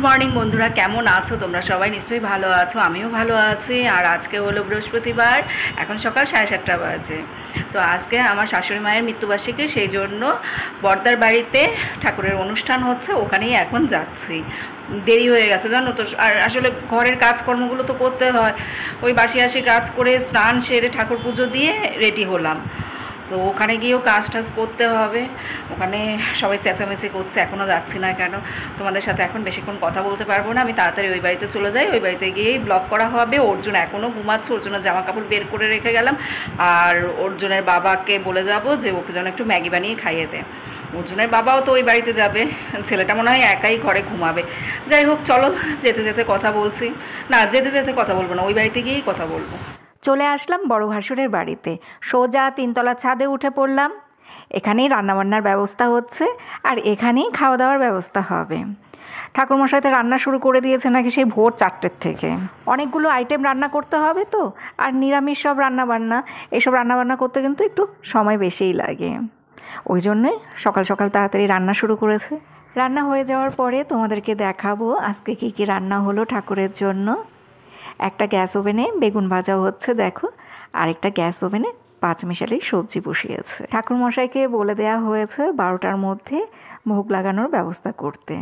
Morning বন্ধুরা, কেমন আছো তোমরা? সবাই নিশ্চয়ই ভালো আছো, আমিও ভালো আছি। আর আজকে হলো বৃহস্পতিবার, এখন সকাল 7:30 বাজে। তো আজকে আমার শাশুড়ি মায়ের মৃত্যুবার্ষিকী, সেই জন্য বর্দার বাড়িতে ঠাকুরের অনুষ্ঠান হচ্ছে, ওখানেই এখন যাচ্ছি। দেরি হয়ে গেছে জানো তো। আর আসলে ঘরের কাজকর্মগুলো তো করতে হয়, ওই বাসি আসি কাজ করে স্নান সেরে ঠাকুর পুজো দিয়ে রেডি হলাম। তো ওখানে গিয়েও কাজ টাজ করতে হবে। ওখানে সবাই চেঁচামেচি করছে, এখনও যাচ্ছি না কেন। তোমাদের সাথে এখন বেশিক্ষণ কথা বলতে পারবো না, আমি তাড়াতাড়ি ওই বাড়িতে চলে যাই। ওই বাড়িতে গিয়েই ব্লগ করা হবে। অর্জুন এখনও ঘুমাচ্ছে, অর্জুনের জামা কাপড় বের করে রেখে গেলাম। আর অর্জুনের বাবাকে বলে যাব যে ওকে যেন একটু ম্যাগি বানিয়ে খাইয়ে দেয়। অর্জুনের বাবাও তো ওই বাড়িতে যাবে, ছেলেটা মনে হয় একাই ঘরে ঘুমাবে। যাই হোক, চলো যেতে যেতে কথা বলছি। না, যেতে যেতে কথা বলবো না, ওই বাড়িতে গিয়েই কথা বলবো। চলে আসলাম বড় ভাসুরের বাড়িতে, সোজা 3তলা ছাদে উঠে পড়লাম। এখানেই রান্নাবান্নার ব্যবস্থা হচ্ছে, আর এখানেই খাওয়া দাওয়ার ব্যবস্থা হবে। ঠাকুরমশাইতে রান্না শুরু করে দিয়েছে নাকি সেই ভোর 4টের থেকে। অনেকগুলো আইটেম রান্না করতে হবে তো, আর নিরামিষ সব রান্নাবান্না, এইসব রান্নাবান্না করতে কিন্তু একটু সময় বেশিই লাগে। ওই জন্যই সকাল সকাল তাড়াতাড়ি রান্না শুরু করেছে। রান্না হয়ে যাওয়ার পরে তোমাদেরকে দেখাবো আজকে কী কী রান্না হলো ঠাকুরের জন্য। একটা গ্যাস ওভেনে বেগুন ভাজা হচ্ছে দেখো, আরেকটা গ্যাস ওভেনে পাঁচমিশালি সবজি বসিয়েছে। ঠাকুরমশাইকে বলে দেওয়া হয়েছে 12টার মধ্যে ভোগ লাগানোর ব্যবস্থা করতে,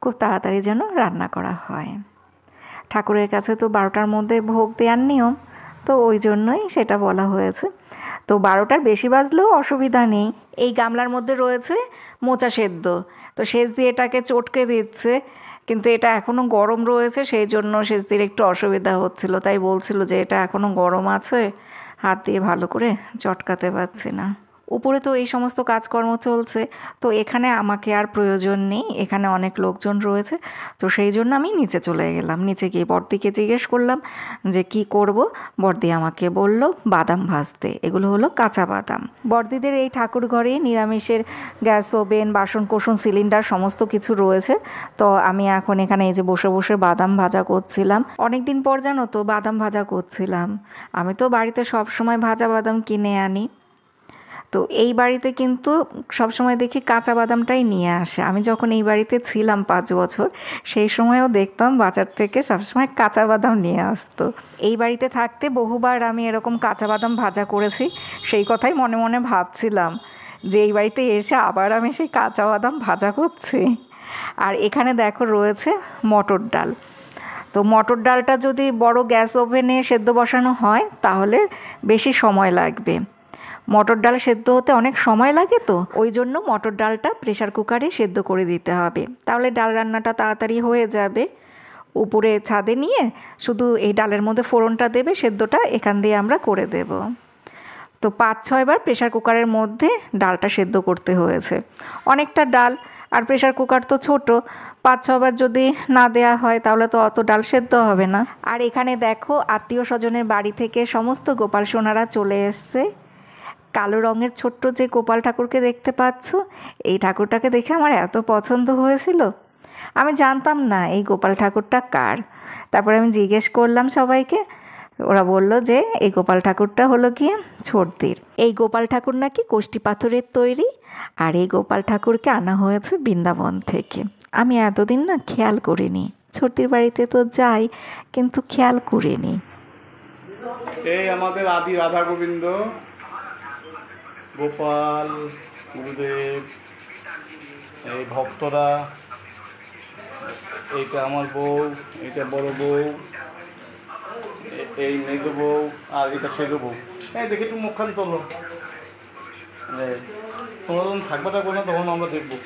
খুব তাড়াতাড়ি যেন রান্না করা হয়। ঠাকুরের কাছে তো 12টার মধ্যে ভোগ দেওয়ার নিয়ম, তো ওই জন্যই সেটা বলা হয়েছে। তো 12টার বেশি বাজলেও অসুবিধা নেই। এই গামলার মধ্যে রয়েছে মোচা সেদ্ধ, তো সেচ দিয়ে এটাকে চটকে দিচ্ছে, কিন্তু এটা এখনও গরম রয়েছে, সেই জন্য সেচ দিয়ে একটু অসুবিধা হচ্ছিল। তাই বলছিল যে এটা এখনও গরম আছে, হাত দিয়ে ভালো করে চটকাতে পারছি না। উপরে তো এই সমস্ত কাজকর্ম চলছে, তো এখানে আমাকে আর প্রয়োজন নেই, এখানে অনেক লোকজন রয়েছে। তো সেই জন্য আমি নিচে চলে গেলাম। নিচে গিয়ে বড়দিকে জিজ্ঞেস করলাম যে কি করব। বড়দি আমাকে বলল বাদাম ভাজতে, এগুলো হলো কাঁচা বাদাম। বড়দিদের এই ঠাকুর ঘরে নিরামিষের গ্যাস ওভেন, বাসন কোসন, সিলিন্ডার সমস্ত কিছু রয়েছে। তো আমি এখন এখানে এই যে বসে বসে বাদাম ভাজা করছিলাম। অনেক দিন পর জানো তো বাদাম ভাজা করছিলাম। আমি তো বাড়িতে সব সময় ভাজা বাদাম কিনে আনি, তো এই বাড়িতে কিন্তু সবসময় দেখি কাঁচা বাদামটাই নিয়ে আসে। আমি যখন এই বাড়িতে ছিলাম 5 বছর, সেই সময়ও দেখতাম বাজার থেকে সবসময় কাঁচা বাদাম নিয়ে আসতো। এই বাড়িতে থাকতে বহুবার আমি এরকম কাঁচা বাদাম ভাজা করেছি, সেই কথাই মনে মনে ভাবছিলাম যে এই বাড়িতে এসে আবার আমি সেই কাঁচা বাদাম ভাজা করছি। আর এখানে দেখো রয়েছে মটর ডাল। তো মটর ডালটা যদি বড় গ্যাস ওভেনে সেদ্ধ বসানো হয় তাহলে বেশি সময় লাগবে। মটর ডাল সেদ্ধ হতে অনেক সময় লাগে, তো ওই জন্য মটর ডালটা প্রেসার কুকারে সেদ্ধ করে দিতে হবে, তাহলে ডাল রান্নাটা তাড়াতাড়ি হয়ে যাবে। উপরে ছাদে নিয়ে শুধু এই ডালের মধ্যে ফোড়নটা দেবে, সেদ্ধটা এখান দিয়ে আমরা করে দেব। তো 5-6 বার প্রেসার কুকারের মধ্যে ডালটা সেদ্ধ করতে হয়েছে। অনেকটা ডাল, আর প্রেসার কুকার তো ছোট, 5-6 বার যদি না দেয়া হয় তাহলে তো অত ডাল সেদ্ধ হবে না। আর এখানে দেখো আত্মীয় স্বজনের বাড়ি থেকে সমস্ত গোপাল সোনারা চলে এসছে। কালো রঙের ছোট্ট যে গোপাল ঠাকুরকে দেখতে পাচ্ছ, এই ঠাকুরটাকে দেখে আমার এত পছন্দ হয়েছিল। আমি জানতাম না এই গোপাল ঠাকুরটা কার। তারপরে আমি জিজ্ঞেস করলাম সবাইকে, ওরা বলল যে এই গোপাল ঠাকুরটা হলো গিয়ে ছোটদির। এই গোপাল ঠাকুর নাকি কষ্টি পাথরের তৈরি, আর এই গোপাল ঠাকুরকে আনা হয়েছে বৃন্দাবন থেকে। আমি এতদিন না খেয়াল করিনি, ছোটদির বাড়িতে তো যাই কিন্তু খেয়াল করিনি। এই আমাদের আদি রাধা গোবিন্দ, গোপাল, গুরুদেব, এই ভক্তরা, এইটা আমার বউ, এইটা বড় বউ, এই মেজো বউ, আর এটা সেজো বউ। হ্যাঁ, দেখি একটু মুখখান তোলো। তোমরা যখন থাকবে না তখন আমরা দেখবো।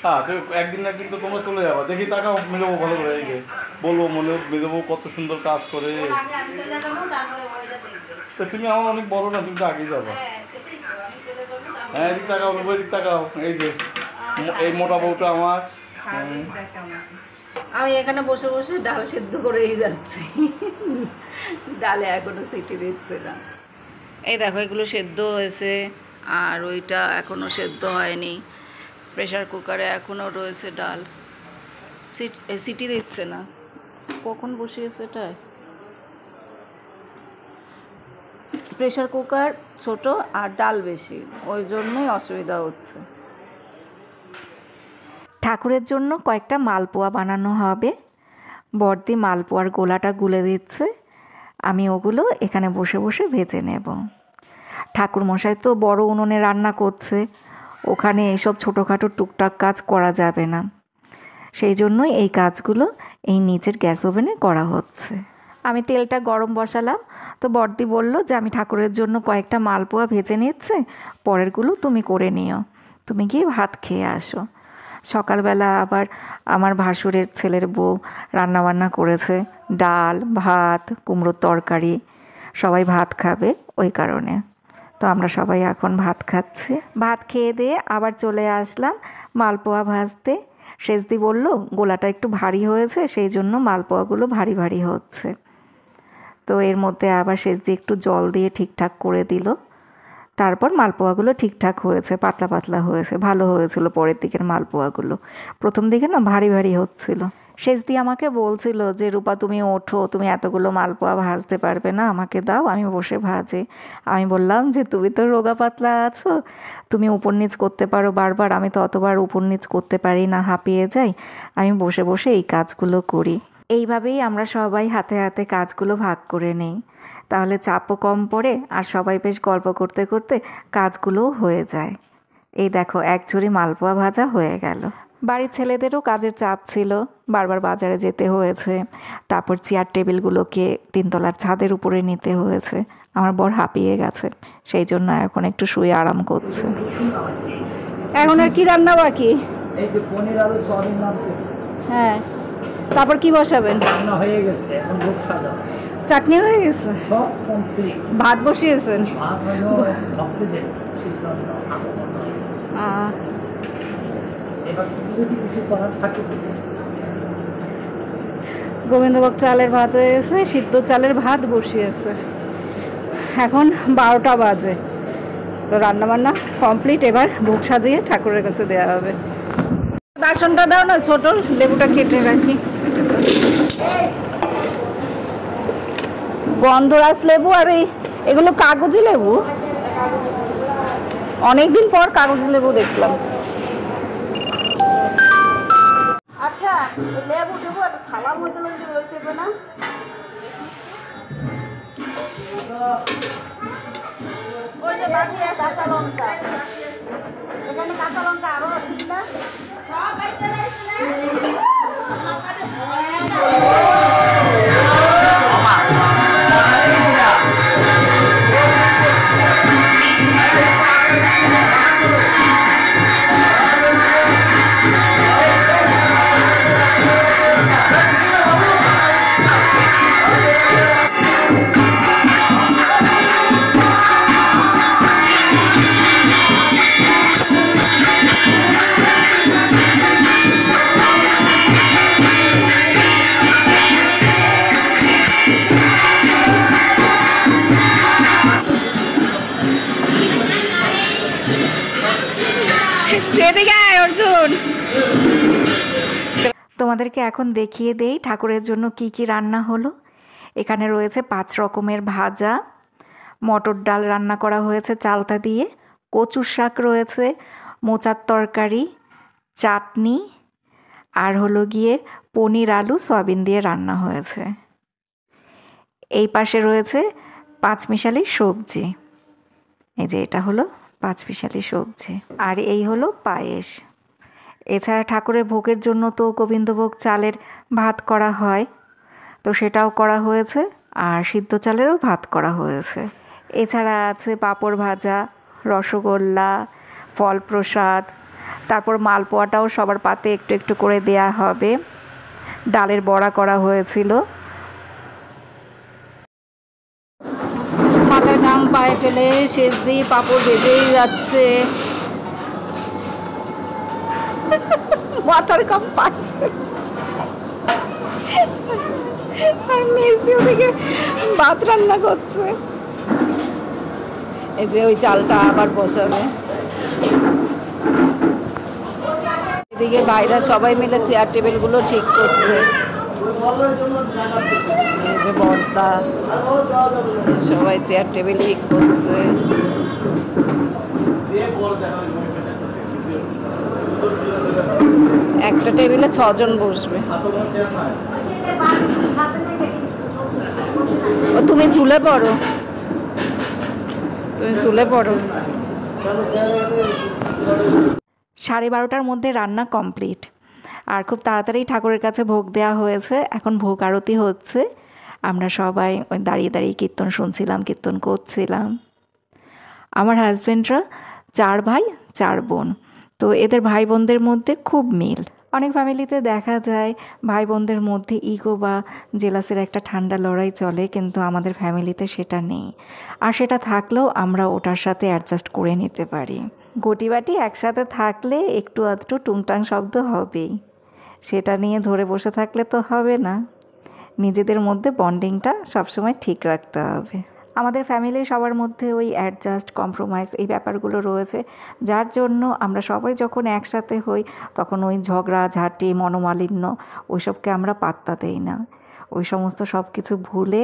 হ্যাঁ, তো একদিন না একদিন তো তোমরা চলে যাবা। দেখি তাকাও মেজো বউ ভালো করে, এই যে বলবো মনে মেজো বউ কত সুন্দর কাজ করে। তো তুমি আমার অনেক বড় না, তুমি তো আগেই যাবা। হ্যাঁ, এদিক তাকাও, এদিক তাকাও। এই যে এই মোটা বউটা আমার। আমি এখানে বসে বসে ডাল সেদ্ধ করেই যাচ্ছি, ডালে এখনো সিটি দিচ্ছে না। এই দেখো এগুলো সেদ্ধ হয়েছে, আর ওইটা এখনো সেদ্ধ হয়নি। প্রেসার কুকারে এখনো রয়েছে ডাল, সিটি দিচ্ছে না। কখন বসিয়েছে এটা? প্রেসার কুকার ছোট আর ডাল বেশি, ওই জন্যই অসুবিধা হচ্ছে। ঠাকুরের জন্য কয়েকটা মালপোয়া বানানো হবে। বড়দি মালপোয়ার গোলাটা গুলে দিচ্ছে, আমি ওগুলো এখানে বসে বসে ভেজে নেব। ঠাকুরমশাই তো বড় উনুনে রান্না করছে, ওখানে এইসব ছোটোখাটো টুকটাক কাজ করা যাবে না, সেই জন্যই এই কাজগুলো এই নিচের গ্যাস ওভেনে করা হচ্ছে। আমি তেলটা গরম বসালাম, তো বড়দি বলল যে আমি ঠাকুরের জন্য কয়েকটা মালপোয়া ভেজে নিচ্ছে, পরেরগুলো তুমি করে নিও, তুমি গিয়ে ভাত খেয়ে আসো। সকালবেলা আবার আমার ভাসুরের ছেলের বউ রান্নাবান্না করেছে, ডাল ভাত কুমড়োর তরকারি, সবাই ভাত খাবে ওই কারণে। তো আমরা সবাই এখন ভাত খাচ্ছি। ভাত খেয়ে দিয়ে আবার চলে আসলাম মালপোয়া ভাজতে। শেষদি বলল গোলাটা একটু ভারী হয়েছে, সেই জন্য মালপোয়াগুলো ভারী ভারী হচ্ছে। তো এর মধ্যে আবার শেষদি একটু জল দিয়ে ঠিকঠাক করে দিল। তারপর মালপোয়াগুলো ঠিকঠাক হয়েছে, পাতলা পাতলা হয়েছে, ভালো হয়েছিল পরের দিকের মালপোয়াগুলো। প্রথম দিকে না ভারী ভারী হচ্ছিল। শেষদি আমাকে বলছিল যে রূপা তুমি ওঠো, তুমি এতগুলো মালপোয়া ভাজতে পারবে না, আমাকে দাও আমি বসে ভাজি। আমি বললাম যে তুমি তো রোগা পাতলা আছো, তুমি উপর নিচ করতে পারো বারবার, আমি তো অতবার উপর নিচ করতে পারি না, হাঁপিয়ে যাই, আমি বসে বসে এই কাজগুলো করি। এইভাবেই আমরা সবাই হাতে হাতে কাজগুলো ভাগ করে নেই, তাহলে চাপও কম পড়ে আর সবাই বেশ গল্প করতে করতে কাজগুলোও হয়ে যায়। এই দেখো এক ঝুড়ি মালপোয়া ভাজা হয়ে গেল। বাড়ির ছেলেদেরও কাজের চাপ ছিল, বারবার বাজারে যেতে হয়েছে, তারপর চেয়ার টেবিলগুলোকে তিনতলার ছাদের উপরে নিতে হয়েছে। আমার বর হাঁপিয়ে গেছে, সেই জন্য এখন একটু শুয়ে আরাম করছে। এখন আর কি রান্না বাকি? এই যে পনির আলু সয়াবিন নামতেছে। হ্যাঁ, তারপর কি বসাবেন? রান্না হয়ে গেছে, এখন ভোগ সাজাবো। চাটনি হয়ে গেছে, সব কমপ্লিট। ভাত বসিয়েছেন? ভাত হলো ভক্তদের সিদ্ধান্ত আগমন। এবার যদি কিছু করার থাকে গোবিন্দভোগ চালের ভাত হয়ে গেছে, সিদ্ধ চালের ভাত বসিয়েছে। এখন 12টা বাজে, তো রান্নাবান্না কমপ্লিট। এবার ভোগ সাজিয়ে ঠাকুরের কাছে দেওয়া হবে। বাসনটা দাও না, ছোট লেবুটা কেটে রাখি। গন্ধরাজ লেবু আর এগুলো কাগজি লেবু। অনেকদিন পর কাগজি লেবু দেখলাম। আচ্ছা লেবু দেবো, একটা থালার মধ্যে লই পেবে না? ওই যে বাকি কাঁচা লঙ্কা, এখানে কাঁচা লঙ্কা আরো ঠিক না? তোমাদেরকে এখন দেখিয়ে দেই ঠাকুরের জন্য কি কি রান্না হলো। এখানে রয়েছে 5 রকমের ভাজা, মটর ডাল রান্না করা হয়েছে চালতা দিয়ে, কচুর শাক রয়েছে, মোচার তরকারি, চাটনি, আর হলো গিয়ে পনির আলু সয়াবিন দিয়ে রান্না হয়েছে। এই পাশে রয়েছে 5 মিশালি সবজি, এই যে এটা হলো 5 মিশালি সবজি, আর এই হলো পায়েস। এছাড়া ঠাকুরের ভোগের জন্য তো গোবিন্দভোগ চালের ভাত করা হয়, তো সেটাও করা হয়েছে, আর সিদ্ধ চালেরও ভাত করা হয়েছে। এছাড়া আছে পাঁপড় ভাজা, রসগোল্লা, ফল প্রসাদ, তারপর মালপোয়াটাও সবার পাতে একটু একটু করে দেয়া হবে, ডালের বড়া করা হয়েছিল। মাথার ঘাম পায়ে ফেলে শেষ দিয়ে পাঁপড় ভেজেই যাচ্ছে, মাথার ঘাম পায়ে আর মেজদি ওদিকে ভাত রান্না করছে। এই যে ওই চালটা আবার বসাবে। এদিকে ভাইরা সবাই মিলে চেয়ার টেবিল গুলো ঠিক করছে। এই যে বর্দা সবাই চেয়ার টেবিল ঠিক করছে। একটা টেবিলে 6 জন বসবে। ও তুমি ঝুলে পড়ো, তুমি ঝুলে পড়ো। 12:30টার মধ্যে রান্না কমপ্লিট, আর খুব তাড়াতাড়ি ঠাকুরের কাছে ভোগ দেওয়া হয়েছে। এখন ভোগ আরতি হচ্ছে। আমরা সবাই ওই দাঁড়িয়ে দাঁড়িয়ে কীর্তন শুনছিলাম, কীর্তন করছিলাম। আমার হাজব্যান্ডরা 4 ভাই 4 বোন, তো এদের ভাই বোনদের মধ্যে খুব মিল। অনেক ফ্যামিলিতে দেখা যায় ভাই বোনদের মধ্যে ইগো বা জেলাসের একটা ঠান্ডা লড়াই চলে, কিন্তু আমাদের ফ্যামিলিতে সেটা নেই। আর সেটা থাকলেও আমরা ওটার সাথে অ্যাডজাস্ট করে নিতে পারি। গটিবাটি একসাথে থাকলে একটু আধটু টুংটাং শব্দ হবেই, সেটা নিয়ে ধরে বসে থাকলে তো হবে না। নিজেদের মধ্যে বন্ডিংটা সবসময় ঠিক রাখতে হবে। আমাদের ফ্যামিলির সবার মধ্যে ওই অ্যাডজাস্ট, কম্প্রোমাইজ এই ব্যাপারগুলো রয়েছে, যার জন্য আমরা সবাই যখন একসাথে হই তখন ওই ঝগড়া ঝাঁটি মনোমালিন্য ওইসবকে আমরা পাত্তা দেই না। ওই সমস্ত সব কিছু ভুলে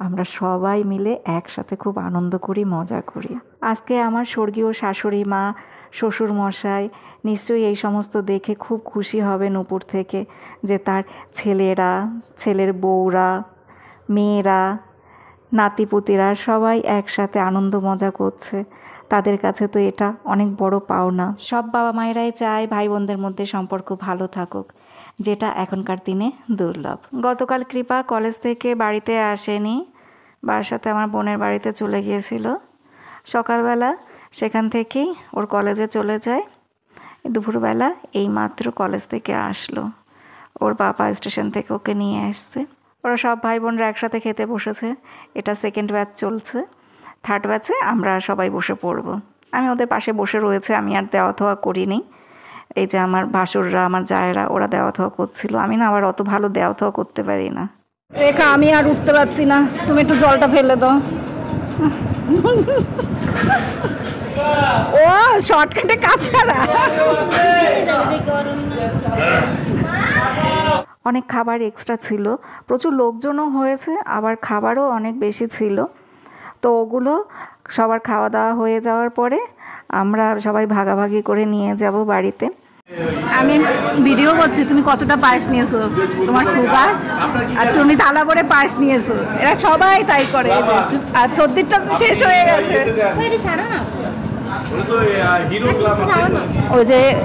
আমরা সবাই মিলে একসাথে খুব আনন্দ করি, মজা করি। আজকে আমার স্বর্গীয় শাশুড়ি মা, শ্বশুর মশাই নিশ্চয়ই এই সমস্ত দেখে খুব খুশি হবে নূপুর থেকে, যে তার ছেলেরা, ছেলের বউরা, মেয়েরা, নাতিপুতিরা সবাই একসাথে আনন্দ মজা করছে। তাদের কাছে তো এটা অনেক বড় পাওনা। সব বাবা মায়েরাই চায় ভাই বোনদের মধ্যে সম্পর্ক ভালো থাকুক, যেটা এখনকার দিনে দুর্লভ। গতকাল কৃপা কলেজ থেকে বাড়িতে আসেনি, বাসাতে আমার বোনের বাড়িতে চলে গিয়েছিল। সকালবেলা সেখান থেকেই ওর কলেজে চলে যায়। দুপুরবেলা এইমাত্র কলেজ থেকে আসলো, ওর বাবা স্টেশন থেকে ওকে নিয়ে আসছে। ওরা সব ভাই বোনরা একসাথে খেতে বসেছে। এটা সেকেন্ড ব্যাচ চলছে, থার্ড ব্যাচে আমরা সবাই বসে পড়ব। আমি ওদের পাশে বসে রয়েছে, আমি আর দেওয়া থোয়া করিনি। এই যে আমার ভাসুররা, আমার জায়েরা, ওরা দেওয়া থোয়া করছিল। আমি না আবার অত ভালো দেওয়া থোয়া করতে পারি না। রেখা আমি আর উঠতে পারছি না, তুমি একটু জলটা ফেলে দাও। ও শর্টকাটে কাছাড়া। অনেক খাবার এক্সট্রা ছিল, প্রচুর লোকজনও হয়েছে, আবার খাবারও অনেক বেশি ছিল। তো ওগুলো সবার খাওয়া দাওয়া হয়ে যাওয়ার পরে আমরা সবাই ভাগাভাগি করে নিয়ে যাব বাড়িতে। আমি ভিডিও করছি, তুমি কতটা পায়েস নিয়েছো, তোমার সুগার, আর তুমি থালা করে পায়েস নিয়েছো। এরা সবাই তাই করে। আর সর্দিটা শেষ হয়ে গেছে।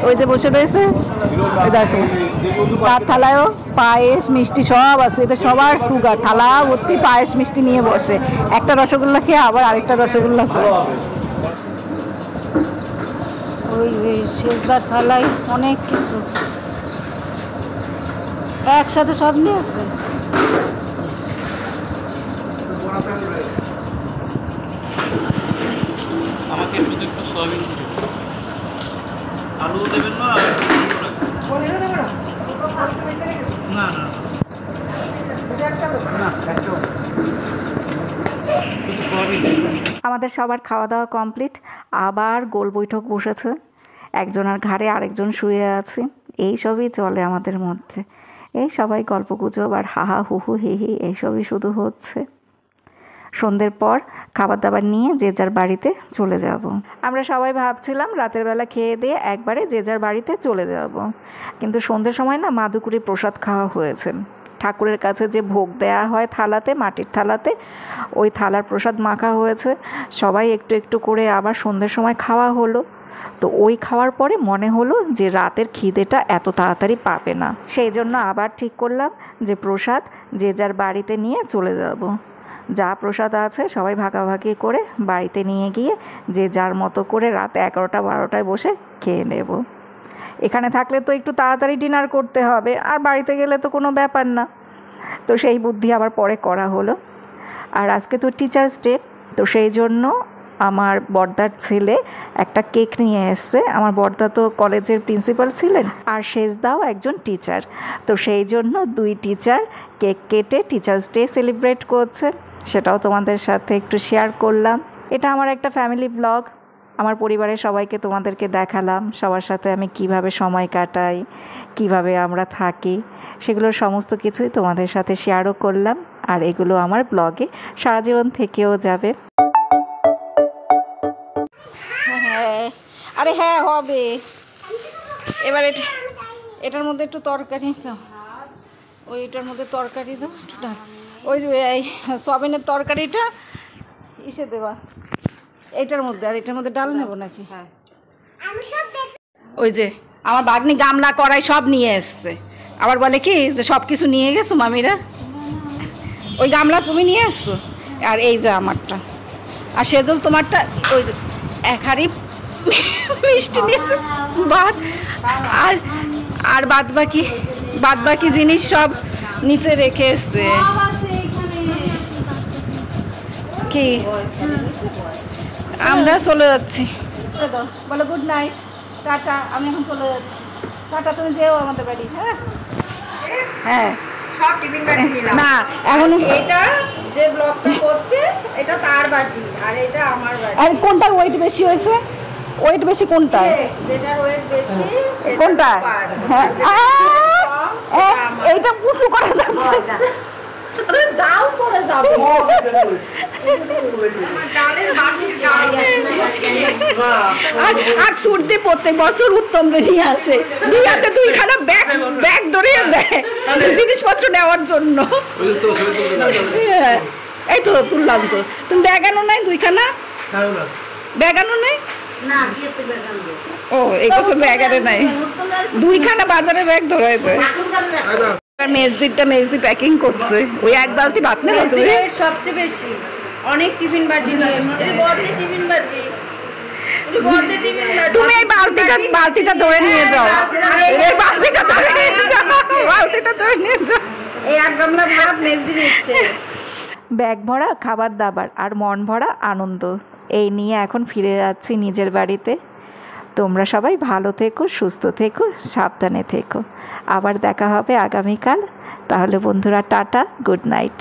ওই যে বসে রয়েছে, দেখো তার থালায়ও পায়েস মিষ্টি সব আছে। এতে সবার সুগার, থালা ভর্তি পায়েস মিষ্টি নিয়ে বসে। একটা রসগোল্লা খেয়ে আবার আরেকটা রসগোল্লা চায়। ওই যে শেষদার থালায় অনেক কিছু একসাথে সব নিয়ে আছে। আমাকে শুধু একটু সয়াবিন আলু দেবেন না? না না আমাদের সবার খাওয়া দাওয়া কমপ্লিট, আবার গোল বৈঠক বসেছে। একজনের ঘাড়ে আরেকজন শুয়ে আছে। এই সবই চলে আমাদের মধ্যে। এই সবাই গল্পগুজব আর হাহা হুহু হি হি এইসবই শুধু হচ্ছে। সন্ধ্যের পর খাবার দাবার নিয়ে যে যার বাড়িতে চলে যাব। আমরা সবাই ভাবছিলাম রাতের বেলা খেয়ে দিয়ে একবারে যে যার বাড়িতে চলে যাব, কিন্তু সন্ধ্যের সময় না মাদুকুরি প্রসাদ খাওয়া হয়েছে। ঠাকুরের কাছে যে ভোগ দেয়া হয় থালাতে, মাটির থালাতে, ওই থালার প্রসাদ মাখা হয়েছে। সবাই একটু একটু করে আবার সন্ধ্যের সময় খাওয়া হলো। তো ওই খাওয়ার পরে মনে হলো যে রাতের খিদেটা এত তাড়াতাড়ি পাবে না, সেই জন্য আবার ঠিক করলাম যে প্রসাদ যে যার বাড়িতে নিয়ে চলে যাব। যা প্রসাদ আছে সবাই ভাগাভাগি করে বাড়িতে নিয়ে গিয়ে যে যার মতো করে রাত 11টা 12টায় বসে খেয়ে নেব। এখানে থাকলে তো একটু তাড়াতাড়ি ডিনার করতে হবে, আর বাড়িতে গেলে তো কোনো ব্যাপার না। তো সেই বুদ্ধি আবার পরে করা হলো। আর আজকে তো টিচার্স ডে, তো সেই জন্য আমার বড়দার ছেলে একটা কেক নিয়ে এসছে। আমার বড়দা তো কলেজের প্রিন্সিপাল ছিলেন, আর শেষদাও একজন টিচার। তো সেই জন্য 2 টিচার কেক কেটে টিচার্স ডে সেলিব্রেট করছে, সেটাও তোমাদের সাথে একটু শেয়ার করলাম। এটা আমার একটা ফ্যামিলি ব্লগ। আমার পরিবারের সবাইকে তোমাদেরকে দেখালাম, সবার সাথে আমি কিভাবে সময় কাটাই, কিভাবে আমরা থাকি, সেগুলোর সমস্ত কিছুই তোমাদের সাথে শেয়ারও করলাম। আর এগুলো আমার ব্লগে সারা জীবন থেকেও যাবে। হ্যাঁ, আরে হ্যাঁ হবে এবারে। এটার মধ্যে একটু তরকারি দাও, ওইটার মধ্যে তরকারি দাও একটু ডাল, ওই এই সয়াবিনের তরকারিটা ইসে দেবা এটার মধ্যে, আর এটার মধ্যে ডাল নেবো নাকি? হ্যাঁ ওই যে আমার বাগনি গামলা কড়াই সব নিয়ে এসছে, আবার বলে কি যে সব কিছু নিয়ে গেছো মামিরা, ওই গামলা তুমি নিয়ে আসছো, আর এই যে আমারটা, আর সেজল তোমারটা ওই এক হাঁড়ি মিষ্টি নিয়েছে ভাত, আর আর বাদ বাকি জিনিস সব নিচে রেখে এসছে। কি আমরা চলে যাচ্ছি, বলো গুড নাইট, টাটা, আমি এখন চলে যাচ্ছি, টাটা, তুমি যেও আমাদের বাড়ি। হ্যাঁ হ্যাঁ সব টিফিন বাটি নিলাম না এখন এটা যে ব্লগটা করছে এটা তার বাটি আর এটা আমার বাটি আর কোনটার ওয়েট বেশি হয়েছে? ওয়েট বেশি কোনটা? যেটার ওয়েট বেশি সেটা কোনটা? পার। হ্যাঁ যেটা কম, সেটা আমার। এইটা পুষু করা যাচ্ছে, আরে দাও করে যাবে ডালের বাটির ডাল আর সুরদি প্রত্যেক বছর উত্তম নিয়ে আসে, দুই হাতে দুইখানা ব্যাগ ধরিয়ে দেয় জিনিসপত্র নেওয়ার জন্য। হ্যাঁ, এই তো তুললাম তো, তুমি ব্যাগ আনো নাই দুইখানা? ব্যাগ আনো নাই? না বিয়েতে বেগান দে ও এই বছর ব্যাগ আনে নাই, দুইখানা বাজারে ব্যাগ ধরাই দেয়। মেজদি প্যাকিং করছে, ওই এক বালতি ভাত নেবে তুমি? সবচেয়ে বেশি অনেক টিফিন বাটি নিয়ে এসেছে বদলে টিফিন বাটি বদলে টিফিন বাটি তুমি এই বালতিটা ধরে নিয়ে যাও, এই বালতিটা ধরে নিয়ে যাও, বালতিটা ধরে নিয়ে যাও। এই এক গামলা ভাত মেজদি নিচ্ছে। ব্যাগ ভরা খাবার দাবার আর মন ভরা আনন্দ, এই নিয়ে এখন ফিরে যাচ্ছি নিজের বাড়িতে। তোমরা সবাই ভালো থেকো, সুস্থ থেকো, সাবধানে থেকো। আবার দেখা হবে আগামীকাল। তাহলে বন্ধুরা টাটা, গুড নাইট।